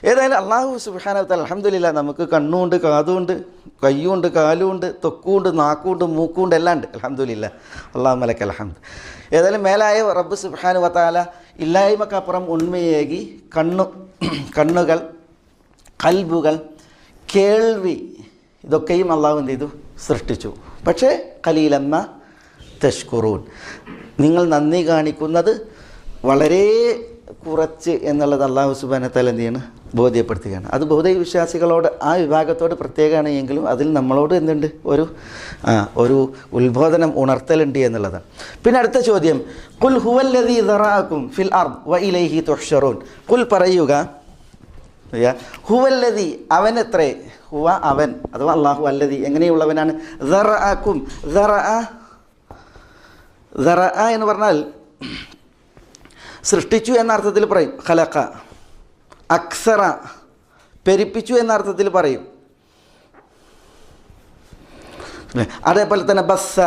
ഏതായാലും അള്ളാഹു സുബ്ഹാനഹു വ തആല അൽഹംദുലില്ലാ നമുക്ക് കണ്ണുണ്ട്, കാതുണ്ട്, കയ്യുണ്ട്, കാലുണ്ട്, തൊക്കുണ്ട്, നാക്കുണ്ട്, മൂക്കുണ്ട്, എല്ലാം ഉണ്ട്. അൽഹംദുലില്ലാ, അല്ലാഹുമ്മ ലക്കൽ ഹംദ്. ഏതായാലും മേലായ റബ്ബ് സുബ്ഹാനഹു വ തആല ഇല്ലായ്മക്കപ്പുറം ഉണ്മയേകി കണ്ണുകൾ, ഖൽബുകൾ, കേൾവി, ഇതൊക്കെയും അള്ളാഹു എന്ത് ചെയ്തു? സൃഷ്ടിച്ചു. പക്ഷേ ഖലീലമ്മ തഷ്കുറൂൻ, നിങ്ങൾ നന്ദി കാണിക്കുന്നത് വളരെ കുറച്ച് എന്നുള്ളത് അള്ളാഹു സുബ്ഹാനഹു വ തആല എന്ത് ചെയ്യാണ്? ബോധ്യപ്പെടുത്തുകയാണ്. അത് ബൗദ്ധ വിശ്വാസികളോട്, ആ വിഭാഗത്തോട് പ്രത്യേകമാണ് എങ്കിലും അതിൽ നമ്മളോട് എന്തുണ്ട്? ഒരു ഉത്ബോധനം, ഉണർത്തലുണ്ട് എന്നുള്ളതാണ്. പിന്നെ അടുത്ത ചോദ്യം, ഖുൽ ഹുവല്ലദീ ദറഅകും ഫിൽ അർദ് വ ഇലൈഹി തുഹ്ശറൂൻ. ഖുൽ പറയുക, ഹുവല്ലദീ അവനത്രേ, ഹുവ അവൻ, അഥവാ അല്ലാഹു അല്ലദീ എങ്ങനെയുള്ളവനാണ്? ദറഅകും, ദറഅ എന്ന് പറഞ്ഞാൽ സൃഷ്ടിച്ചു എന്ന അർത്ഥത്തിൽ പറയും. ഖലഖ, അക്സറ പെരുപ്പിച്ചു എന്ന അർത്ഥത്തിൽ പറയും. അതേപോലെ തന്നെ ബസ്സ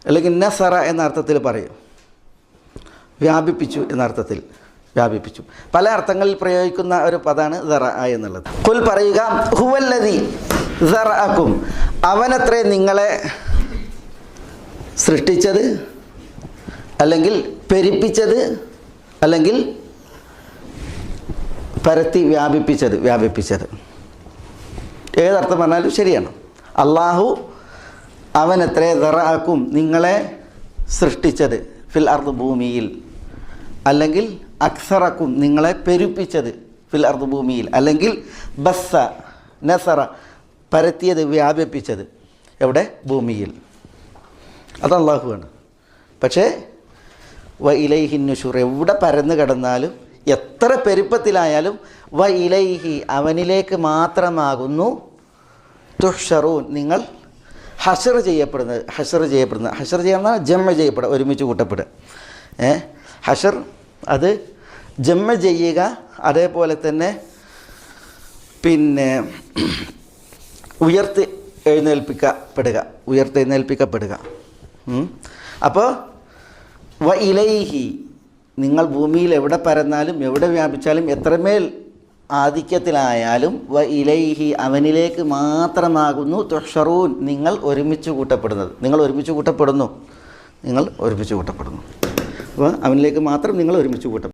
അല്ലെങ്കിൽ നസറ എന്ന അർത്ഥത്തിൽ പറയും. വ്യാപിപ്പിച്ചു എന്ന അർത്ഥത്തിൽ വ്യാപിപ്പിച്ചു. പല അർത്ഥങ്ങളിൽ പ്രയോഗിക്കുന്ന ഒരു പദമാണ് ദറഅ എന്നുള്ളത്. ഖുൽ പറയുക, ഹുവല്ലദീ ദറഅകും അവനത്രേ നിങ്ങളെ സൃഷ്ടിച്ചത്, അല്ലെങ്കിൽ പെരുപ്പിച്ചത്, അല്ലെങ്കിൽ പരത്തി വ്യാപിപ്പിച്ചത്. ഏതർത്ഥം പറഞ്ഞാലും ശരിയാണ്. അള്ളാഹു അവനത്രേ ദറഅകും നിങ്ങളെ സൃഷ്ടിച്ചത്, ഫിൽ അർദ് ഭൂമിയിൽ, അല്ലെങ്കിൽ അക്സറക്കും നിങ്ങളെ പെരുപ്പിച്ചത്, ഫിൽ അർദ് ഭൂമിയിൽ, അല്ലെങ്കിൽ ബസ്സ നസറ പരത്തിയത്, വ്യാപിപ്പിച്ചത്, എവിടെ? ഭൂമിയിൽ. അത് അള്ളാഹുവാണ്. പക്ഷേ വ ഇലൈഹി നുശൂർ, എവിടെ പരന്നു കിടന്നാലും എത്ര പെരുപ്പത്തിലായാലും വ ഇലൈഹി അവനിലേക്ക് മാത്രമാകുന്നു തുഹ്ശറൂൻ നിങ്ങൾ ഹശർ ചെയ്യപ്പെടുന്നത്. ഹശർ ചെയ്യുന്ന ജമ്മ ചെയ്യപ്പെടുക, ഒരുമിച്ച് കൂട്ടപ്പെടുക. ഹശർ അത് ജമ്മ ചെയ്യുക, അതേപോലെ തന്നെ പിന്നെ ഉയർത്തെഴുന്നേൽപ്പിക്കപ്പെടുക. അപ്പോൾ വ ഇലൈഹി നിങ്ങൾ ഭൂമിയിൽ എവിടെ പരന്നാലും, എവിടെ വ്യാപിച്ചാലും, എത്രമേൽ ആധിക്യത്തിലായാലും വ ഇലൈഹി അവനിലേക്ക് മാത്രമാകുന്നു തുഹ്ശറൂൻ നിങ്ങൾ ഒരുമിച്ച് കൂട്ടപ്പെടുന്നത്. നിങ്ങൾ ഒരുമിച്ച് കൂട്ടപ്പെടുന്നു. അപ്പോൾ അവനിലേക്ക് മാത്രം നിങ്ങൾ ഒരുമിച്ച് കൂട്ടപ്പെടും.